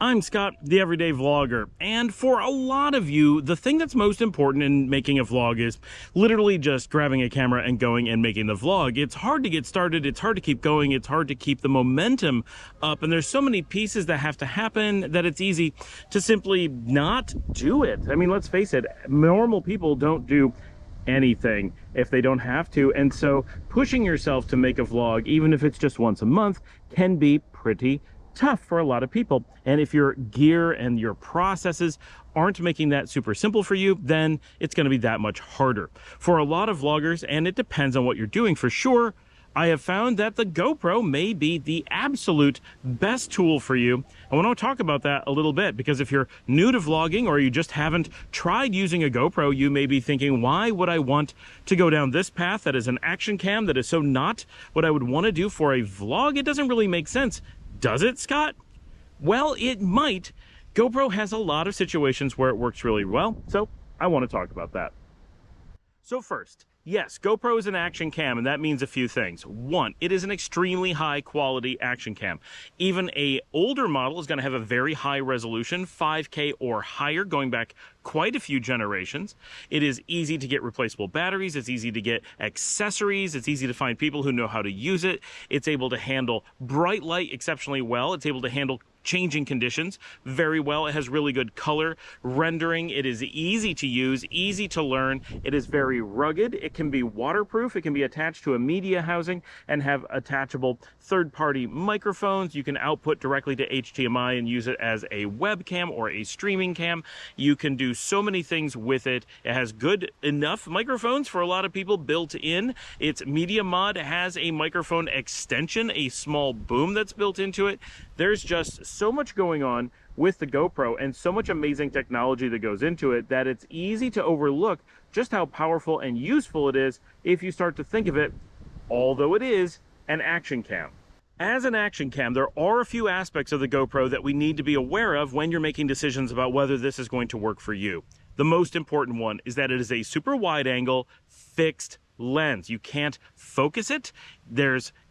I'm Scott, the Everyday Vlogger, and for a lot of you, the thing that's most important in making a vlog is literally just grabbing a camera and going and making the vlog. It's hard to get started, it's hard to keep going, it's hard to keep the momentum up, and there's so many pieces that have to happen that it's easy to simply not do it. I mean, let's face it, normal people don't do anything if they don't have to, and so pushing yourself to make a vlog, even if it's just once a month, can be pretty tough for a lot of people. And if your gear and your processes aren't making that super simple for you, then it's going to be that much harder. For a lot of vloggers, and it depends on what you're doing for sure, I have found that the GoPro may be the absolute best tool for you. I want to talk about that a little bit, because if you're new to vlogging or you just haven't tried using a GoPro, you may be thinking, why would I want to go down this path that is an action cam that is so not what I would want to do for a vlog? It doesn't really make sense. Does it, Scott? Well, it might. GoPro has a lot of situations where it works really well, so I want to talk about that. So first, yes, GoPro is an action cam, and that means a few things. One, it is an extremely high quality action cam. Even a older model is going to have a very high resolution, 5K or higher, going back quite a few generations. It is easy to get replaceable batteries, it's easy to get accessories, it's easy to find people who know how to use it. It's able to handle bright light exceptionally well. It's able to handle changing conditions very well. It has really good color rendering. It is easy to use, easy to learn. It is very rugged. It can be waterproof. It can be attached to a media housing and have attachable third-party microphones. You can output directly to HDMI and use it as a webcam or a streaming cam. You can do so many things with it. It has good enough microphones for a lot of people built in. Its media mod has a microphone extension, a small boom that's built into it. There's just so much going on with the GoPro and so much amazing technology that goes into it that it's easy to overlook just how powerful and useful it is if you start to think of it, although it is an action cam. As an action cam, there are a few aspects of the GoPro that we need to be aware of when you're making decisions about whether this is going to work for you. The most important one is that it is a super wide angle fixed lens. You can't focus it.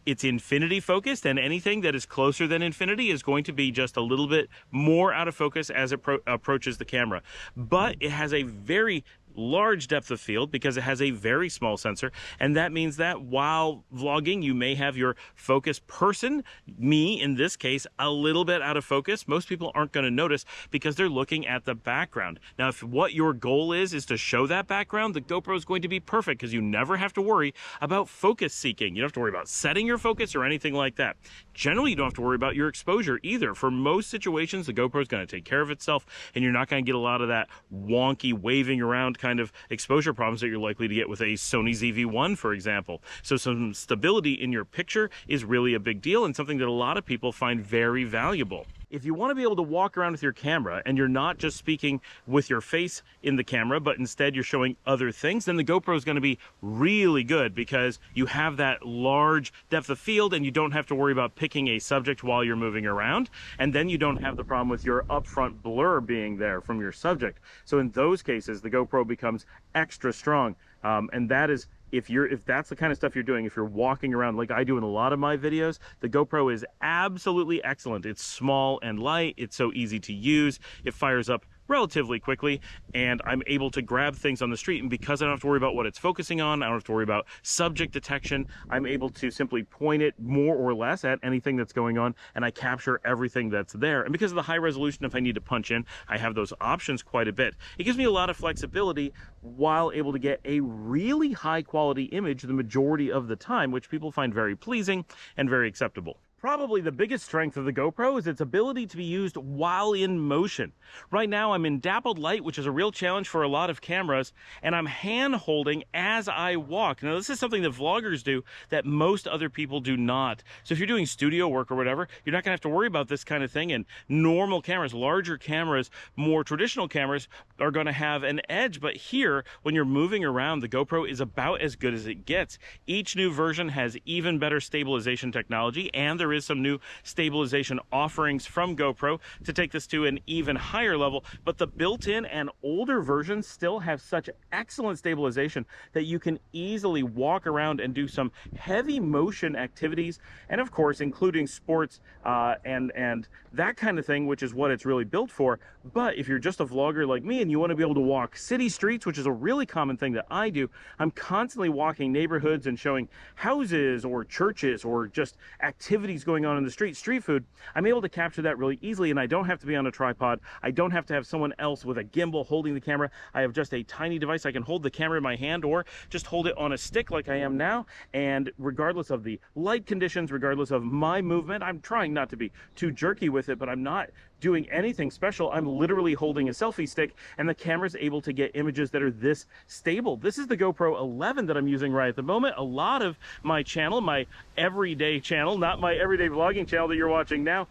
It's infinity focused, and anything that is closer than infinity is going to be just a little bit more out of focus as it approaches the camera. But it has a very large depth of field because it has a very small sensor, and that means that while vlogging you may have your focus person, me in this case, a little bit out of focus. Most people aren't going to notice because they're looking at the background. Now, if what your goal is to show that background, the GoPro is going to be perfect because you never have to worry about focus seeking. You don't have to worry about setting your focus or anything like that. Generally, you don't have to worry about your exposure either. For most situations, the GoPro is going to take care of itself, and you're not going to get a lot of that wonky waving around kind of exposure problems that you're likely to get with a Sony ZV-1, for example. So some stability in your picture is really a big deal and something that a lot of people find very valuable. If you want to be able to walk around with your camera and you're not just speaking with your face in the camera, but instead you're showing other things, then the GoPro is going to be really good because you have that large depth of field and you don't have to worry about picking a subject while you're moving around. And then you don't have the problem with your upfront blur being there from your subject. So in those cases, the GoPro becomes extra strong. And that is, if that's the kind of stuff you're doing, if you're walking around like I do in a lot of my videos, the GoPro is absolutely excellent. It's small and light, it's so easy to use, it fires up relatively quickly, and I'm able to grab things on the street, and because I don't have to worry about what it's focusing on, I don't have to worry about subject detection, I'm able to simply point it more or less at anything that's going on, and I capture everything that's there. And because of the high resolution, if I need to punch in, I have those options quite a bit. It gives me a lot of flexibility while able to get a really high quality image the majority of the time, which people find very pleasing and very acceptable. Probably the biggest strength of the GoPro is its ability to be used while in motion. Right now I'm in dappled light, which is a real challenge for a lot of cameras, and I'm hand holding as I walk. Now this is something that vloggers do that most other people do not. So if you're doing studio work or whatever, you're not gonna have to worry about this kind of thing, and normal cameras, larger cameras, more traditional cameras are gonna have an edge. But here, when you're moving around, the GoPro is about as good as it gets. Each new version has even better stabilization technology, and there there is some new stabilization offerings from GoPro to take this to an even higher level, but the built-in and older versions still have such excellent stabilization that you can easily walk around and do some heavy motion activities, and of course including sports and that kind of thing, which is what it's really built for. But if you're just a vlogger like me and you want to be able to walk city streets, which is a really common thing that I do, I'm constantly walking neighborhoods and showing houses or churches or just activities going on in the street food, I'm able to capture that really easily, and I don't have to be on a tripod. I don't have to have someone else with a gimbal holding the camera. I have just a tiny device. I can hold the camera in my hand or just hold it on a stick like I am now, and regardless of the light conditions, regardless of my movement, I'm trying not to be too jerky with it, but I'm not doing anything special. I'm literally holding a selfie stick, and the camera's able to get images that are this stable. This is the GoPro 11 that I'm using right at the moment. A lot of my channel, my everyday channel, not my everyday vlogging channel that you're watching now,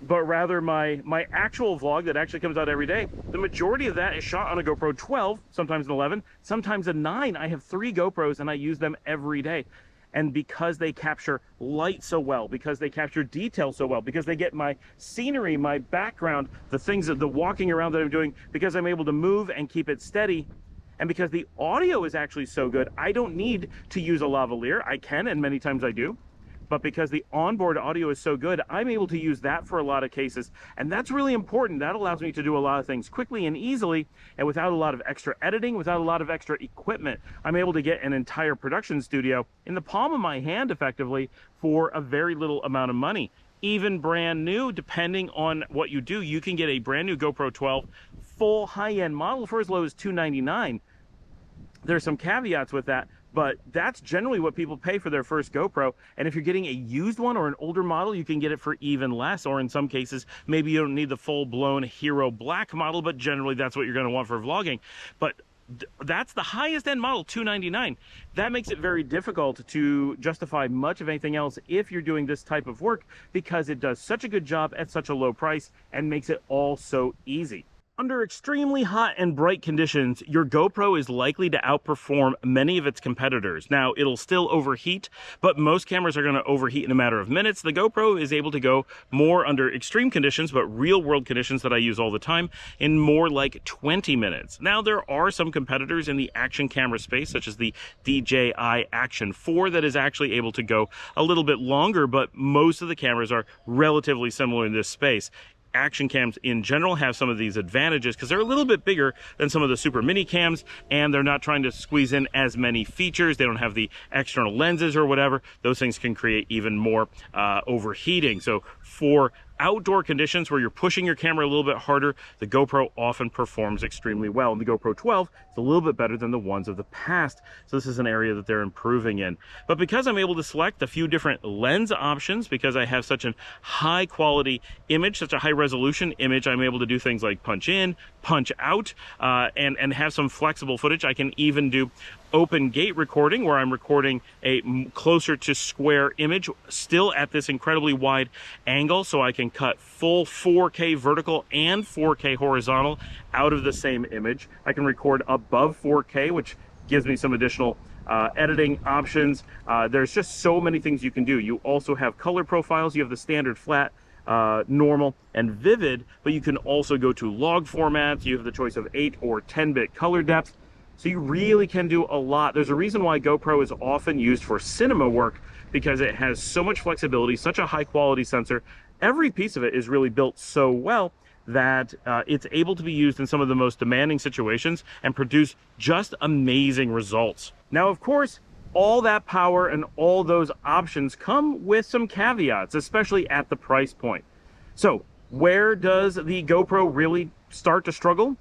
but rather my actual vlog that actually comes out every day, the majority of that is shot on a GoPro 12, sometimes an 11, sometimes a 9. I have 3 GoPros and I use them every day. And because they capture light so well, because they capture detail so well, because they get my scenery, my background, the things that the walking around that I'm doing, because I'm able to move and keep it steady, and because the audio is actually so good, I don't need to use a lavalier. I can, and many times I do. But because the onboard audio is so good, I'm able to use that for a lot of cases. And that's really important. That allows me to do a lot of things quickly and easily, and without a lot of extra editing, without a lot of extra equipment. I'm able to get an entire production studio in the palm of my hand effectively for a very little amount of money. Even brand new, depending on what you do, you can get a brand new GoPro 12 full high-end model for as low as $299. There's some caveats with that, but that's generally what people pay for their first GoPro. And if you're getting a used one or an older model, you can get it for even less, or in some cases, maybe you don't need the full-blown Hero Black model, but generally that's what you're going to want for vlogging. But that's the highest end model, $299. That makes it very difficult to justify much of anything else if you're doing this type of work, because it does such a good job at such a low price and makes it all so easy. Under extremely hot and bright conditions, your GoPro is likely to outperform many of its competitors. Now, it'll still overheat, but most cameras are going to overheat in a matter of minutes. The GoPro is able to go more under extreme conditions, but real-world conditions that I use all the time, in more like 20 minutes. Now, there are some competitors in the action camera space, such as the DJI Action 4, that is actually able to go a little bit longer, but most of the cameras are relatively similar in this space. Action cams in general have some of these advantages because they're a little bit bigger than some of the super mini cams, and they're not trying to squeeze in as many features. They don't have the external lenses or whatever. Those things can create even more overheating. So for outdoor conditions where you're pushing your camera a little bit harder, the GoPro often performs extremely well. And the GoPro 12 is a little bit better than the ones of the past. So this is an area that they're improving in. But because I'm able to select a few different lens options, because I have such a high quality image, such a high resolution image, I'm able to do things like punch in, punch out, and have some flexible footage. I can even do open gate recording, where I'm recording a closer to square image, still at this incredibly wide angle, so I can cut full 4K vertical and 4K horizontal out of the same image. I can record above 4K, which gives me some additional editing options. There's just so many things you can do. You also have color profiles. You have the standard flat, normal, and vivid, but you can also go to log formats. You have the choice of 8 or 10-bit color depth. So you really can do a lot. There's a reason why GoPro is often used for cinema work, because it has so much flexibility, such a high quality sensor. Every piece of it is really built so well that it's able to be used in some of the most demanding situations and produce just amazing results. Now, of course, all that power and all those options come with some caveats, especially at the price point. So where does the GoPro really start to struggle?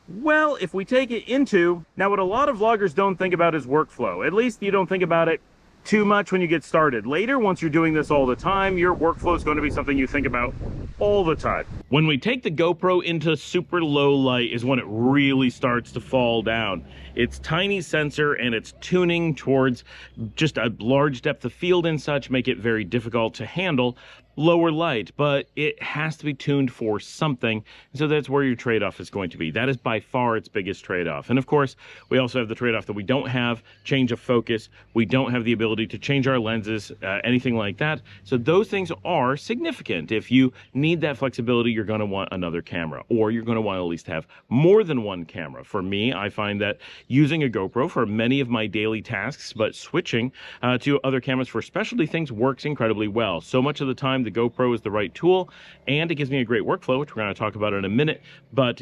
Well, if we take it into, now what a lot of vloggers don't think about is workflow. At least you don't think about it too much when you get started. Later, once you're doing this all the time, your workflow is going to be something you think about all the time. When we take the GoPro into super low light is when it really starts to fall down. Its tiny sensor and its tuning towards just a large depth of field and such make it very difficult to handle. lower light, but it has to be tuned for something. So that's where your trade-off is going to be. That is by far its biggest trade-off. And of course, we also have the trade-off that we don't have change of focus. We don't have the ability to change our lenses, anything like that. So those things are significant. If you need that flexibility, you're going to want another camera, or you're going to want to at least have more than one camera. For me, I find that using a GoPro for many of my daily tasks, but switching to other cameras for specialty things works incredibly well. So much of the time, the GoPro is the right tool, and it gives me a great workflow, which we're going to talk about in a minute. But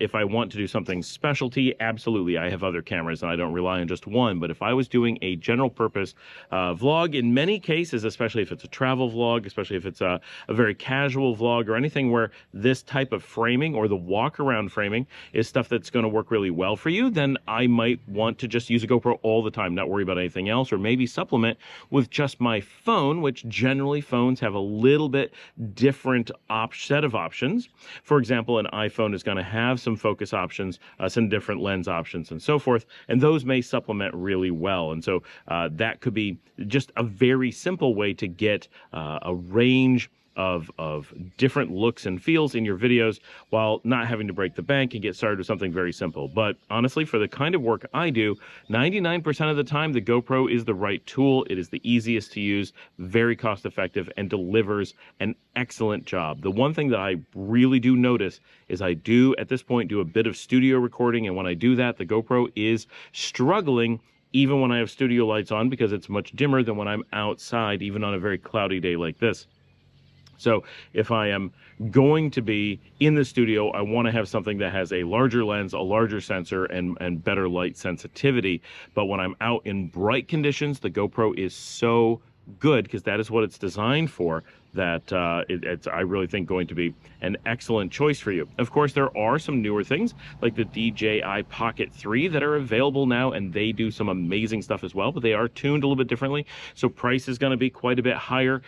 if I want to do something specialty, absolutely, I have other cameras, and I don't rely on just one. But if I was doing a general purpose vlog, in many cases, especially if it's a travel vlog, especially if it's a very casual vlog or anything where this type of framing or the walk around framing is stuff that's going to work really well for you, then I might want to just use a GoPro all the time, not worry about anything else, or maybe supplement with just my phone, which generally phones have a little bit different set of options. For example, an iPhone is going to have some focus options, some different lens options, and so forth, and those may supplement really well. And so that could be just a very simple way to get a range of different looks and feels in your videos while not having to break the bank and get started with something very simple. But honestly, for the kind of work I do, 99% of the time, the GoPro is the right tool. It is the easiest to use, very cost effective, and delivers an excellent job. The one thing that I really do notice is I do, at this point, do a bit of studio recording, and when I do that, the GoPro is struggling even when I have studio lights on, because it's much dimmer than when I'm outside, even on a very cloudy day like this. So if I am going to be in the studio, I want to have something that has a larger lens, a larger sensor, and better light sensitivity. But when I'm out in bright conditions, the GoPro is so good, because that is what it's designed for, that it's, I really think, going to be an excellent choice for you. Of course, there are some newer things like the DJI Pocket 3 that are available now, and they do some amazing stuff as well, but they are tuned a little bit differently. So price is going to be quite a bit higher,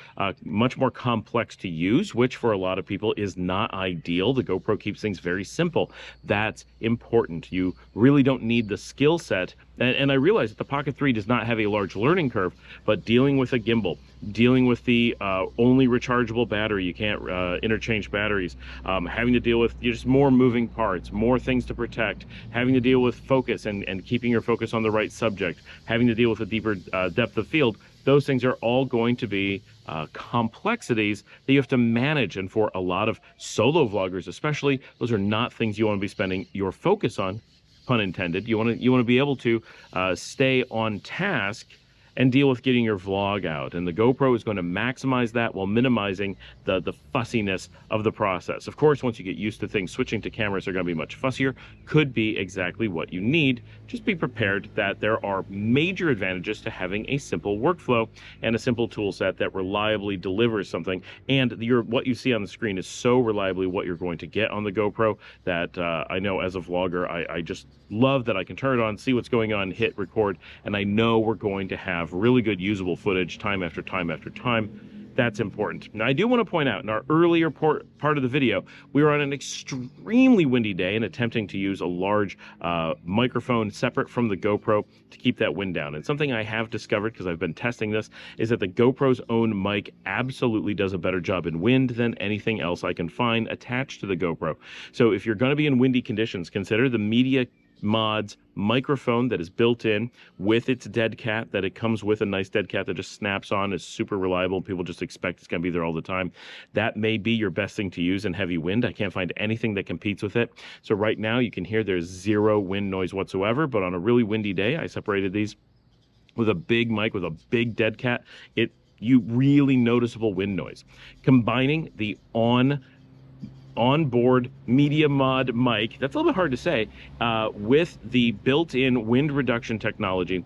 much more complex to use, which for a lot of people is not ideal. The GoPro keeps things very simple. That's important. You really don't need the skill set. And I realize that the Pocket 3 does not have a large learning curve, but dealing with a gimbal, dealing with the only rechargeable battery, you can't interchange batteries, having to deal with just more moving parts, more things to protect, having to deal with focus and keeping your focus on the right subject, having to deal with a deeper depth of field, those things are all going to be complexities that you have to manage. And for a lot of solo vloggers especially, those are not things you want to be spending your focus on, pun intended. You want to be able to stay on task and deal with getting your vlog out. And the GoPro is going to maximize that while minimizing the fussiness of the process. Of course, once you get used to things, switching to cameras are going to be much fussier. Could be exactly what you need. Just be prepared that there are major advantages to having a simple workflow and a simple tool set that reliably delivers something. And what you see on the screen is so reliably what you're going to get on the GoPro that I know as a vlogger, I just love that I can turn it on, see what's going on, hit record, and I know we're going to have really good usable footage time after time after time. That's important. Now, I do want to point out, in our earlier part of the video, we were on an extremely windy day and attempting to use a large microphone separate from the GoPro to keep that wind down. And something I have discovered, because I've been testing this, is that the GoPro's own mic absolutely does a better job in wind than anything else I can find attached to the GoPro. So if you're going to be in windy conditions, consider the Media Mods microphone that is built in with its dead cat, that it comes with a nice dead cat that just snaps on, is super reliable. People just expect it's going to be there all the time. That may be your best thing to use in heavy wind. I can't find anything that competes with it. So right now you can hear there's zero wind noise whatsoever, but on a really windy day, I separated these with a big mic with a big dead cat. You really noticeable wind noise. Combining the onboard Media Mod mic, that's a little bit hard to say, with the built-in wind reduction technology,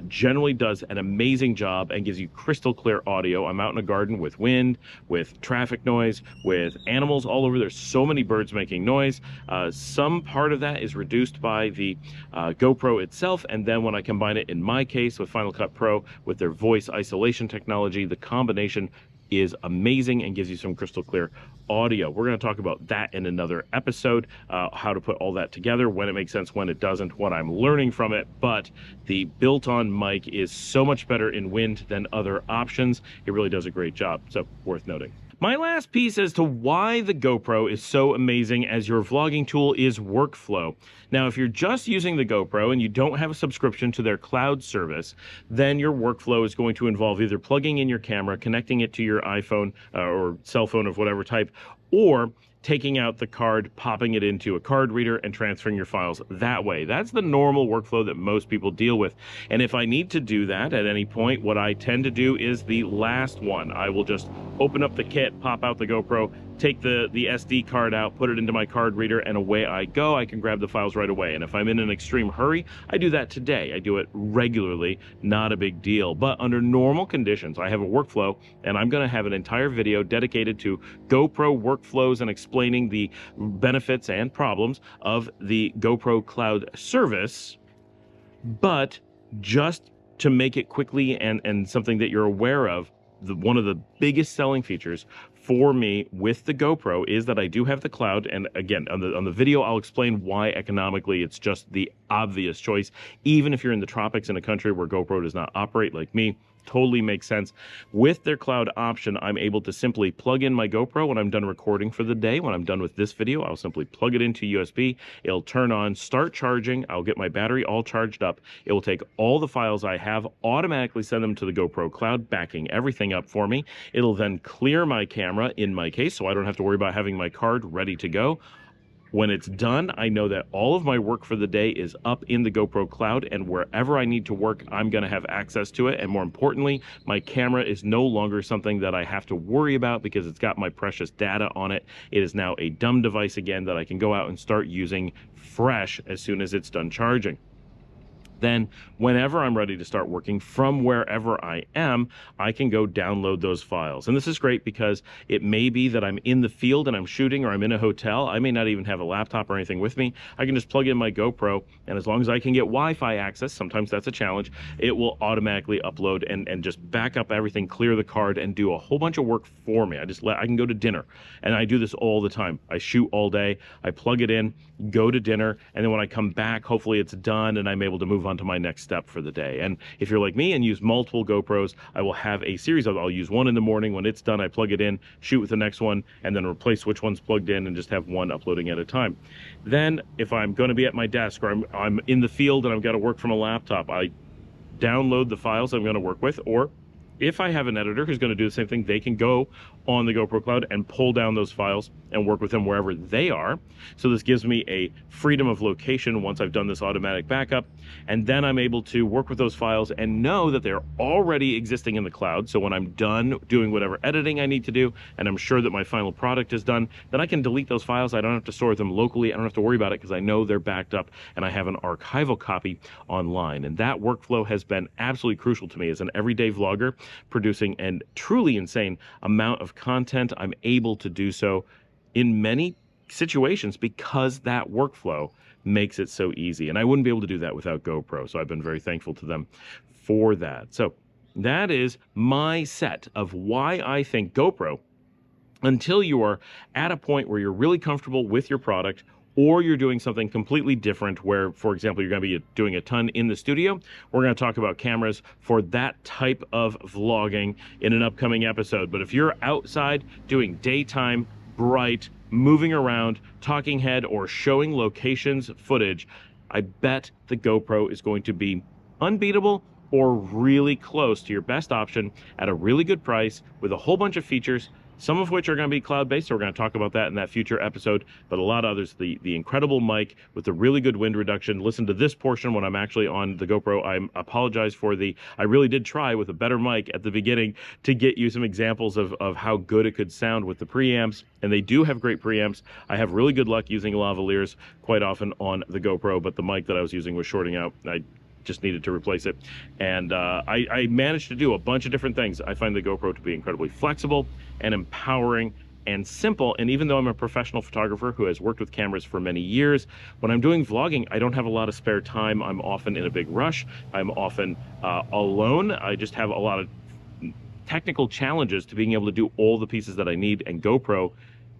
generally does an amazing job and gives you crystal clear audio. I'm out in a garden with wind, with traffic noise, with animals all over. There's so many birds making noise. Some part of that is reduced by the GoPro itself, and then when I combine it, in my case, with Final Cut Pro, with their voice isolation technology, the combination is amazing and gives you some crystal clear audio. We're going to talk about that in another episode, how to put all that together, when it makes sense, when it doesn't, what I'm learning from it. But the built-on mic is so much better in wind than other options. It really does a great job, so worth noting. My last piece as to why the GoPro is so amazing as your vlogging tool is workflow. Now, if you're just using the GoPro and you don't have a subscription to their cloud service, then your workflow is going to involve either plugging in your camera, connecting it to your iPhone or cell phone of whatever type, or taking out the card, popping it into a card reader, and transferring your files that way. That's the normal workflow that most people deal with. And if I need to do that at any point, what I tend to do is the last one. I will just open up the kit, pop out the GoPro, take the SD card out, put it into my card reader, and away I go. I can grab the files right away. And if I'm in an extreme hurry, I do that today. I do it regularly, not a big deal. But under normal conditions, I have a workflow, and I'm gonna have an entire video dedicated to GoPro workflows and explaining the benefits and problems of the GoPro cloud service. But just to make it quickly and something that you're aware of, one of the biggest selling features for me with the GoPro is that I do have the cloud. And again, on the video, I'll explain why economically it's just the obvious choice. Even if you're in the tropics in a country where GoPro does not operate like me, totally makes sense. With their cloud option, I'm able to simply plug in my GoPro when I'm done recording for the day. When I'm done with this video, I'll simply plug it into USB. It'll turn on, start charging. I'll get my battery all charged up. It will take all the files I have, automatically send them to the GoPro cloud, backing everything up for me. It'll then clear my camera in my case, so I don't have to worry about having my card ready to go. When it's done, I know that all of my work for the day is up in the GoPro cloud, and wherever I need to work, I'm going to have access to it. And more importantly, my camera is no longer something that I have to worry about because it's got my precious data on it. It is now a dumb device again that I can go out and start using fresh as soon as it's done charging. Then whenever I'm ready to start working from wherever I am, I can go download those files. And this is great because it may be that I'm in the field and I'm shooting, or I'm in a hotel. I may not even have a laptop or anything with me. I can just plug in my GoPro, and as long as I can get Wi-Fi access, sometimes that's a challenge, it will automatically upload and just back up everything, clear the card, and do a whole bunch of work for me. I can go to dinner, and I do this all the time. I shoot all day, I plug it in, go to dinner, and then when I come back, hopefully it's done and I'm able to move on to my next step for the day. And if you're like me and use multiple GoPros, I will have a series of, I'll use one in the morning. When it's done, I plug it in, shoot with the next one, and then replace which one's plugged in and just have one uploading at a time. Then if I'm going to be at my desk, or I'm in the field and I've got to work from a laptop, I download the files I'm going to work with, or if I have an editor who's going to do the same thing, they can go on the GoPro cloud and pull down those files and work with them wherever they are. So this gives me a freedom of location once I've done this automatic backup, and then I'm able to work with those files and know that they're already existing in the cloud. So when I'm done doing whatever editing I need to do, and I'm sure that my final product is done, then I can delete those files. I don't have to store them locally. I don't have to worry about it because I know they're backed up and I have an archival copy online. And that workflow has been absolutely crucial to me as an everyday vlogger producing a truly insane amount of content. I'm able to do so in many situations because that workflow makes it so easy. And I wouldn't be able to do that without GoPro. So I've been very thankful to them for that. So that is my set of why I think GoPro, until you are at a point where you're really comfortable with your product, or you're doing something completely different where, for example, you're going to be doing a ton in the studio. We're going to talk about cameras for that type of vlogging in an upcoming episode. But if you're outside doing daytime, bright, moving around, talking head, or showing locations footage, I bet the GoPro is going to be unbeatable or really close to your best option at a really good price with a whole bunch of features, some of which are going to be cloud-based, so we're going to talk about that in that future episode, but a lot of others, the incredible mic with the really good wind reduction. Listen to this portion when I'm actually on the GoPro. I apologize for I really did try with a better mic at the beginning to get you some examples of how good it could sound with the preamps, and they do have great preamps. I have really good luck using lavaliers quite often on the GoPro, but the mic that I was using was shorting out. I just needed to replace it, and I managed to do a bunch of different things. I find the GoPro to be incredibly flexible and empowering and simple, and even though I'm a professional photographer who has worked with cameras for many years, when I'm doing vlogging, I don't have a lot of spare time. I'm often in a big rush. I'm often alone. I just have a lot of technical challenges to being able to do all the pieces that I need, and GoPro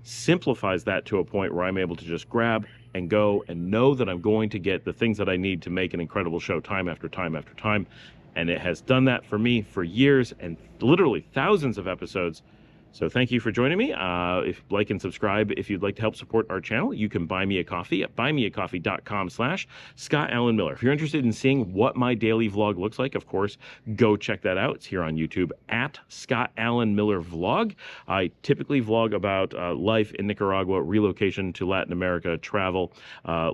simplifies that to a point where I'm able to just grab and go and know that I'm going to get the things that I need to make an incredible show time after time after time. And it has done that for me for years and literally thousands of episodes. So thank you for joining me. If like and subscribe, if you'd like to help support our channel, you can buy me a coffee at buymeacoffee.com/Scott Allen Miller. If you're interested in seeing what my daily vlog looks like, of course, go check that out. It's here on YouTube at Scott Allen Miller Vlog. I typically vlog about life in Nicaragua, relocation to Latin America, travel,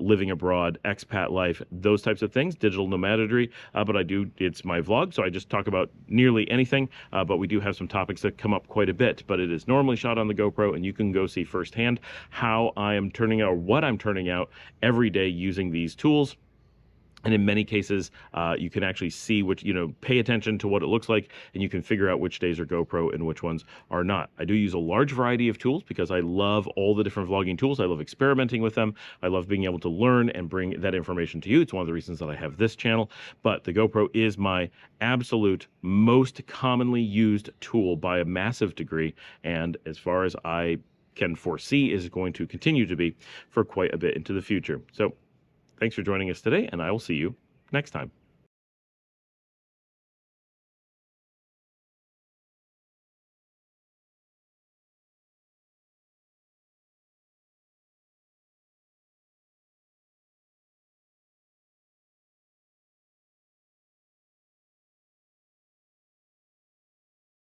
living abroad, expat life, those types of things, digital nomadry. But it's my vlog, so I just talk about nearly anything. But we do have some topics that come up quite a bit. But it is normally shot on the GoPro, and you can go see firsthand how I am turning out, or what I'm turning out every day using these tools. And in many cases, you can actually see which, pay attention to what it looks like, and you can figure out which days are GoPro and which ones are not. I do use a large variety of tools because I love all the different vlogging tools. I love experimenting with them. I love being able to learn and bring that information to you. It's one of the reasons that I have this channel. But the GoPro is my absolute most commonly used tool by a massive degree. And as far as I can foresee, is going to continue to be for quite a bit into the future. So thanks for joining us today, and I will see you next time.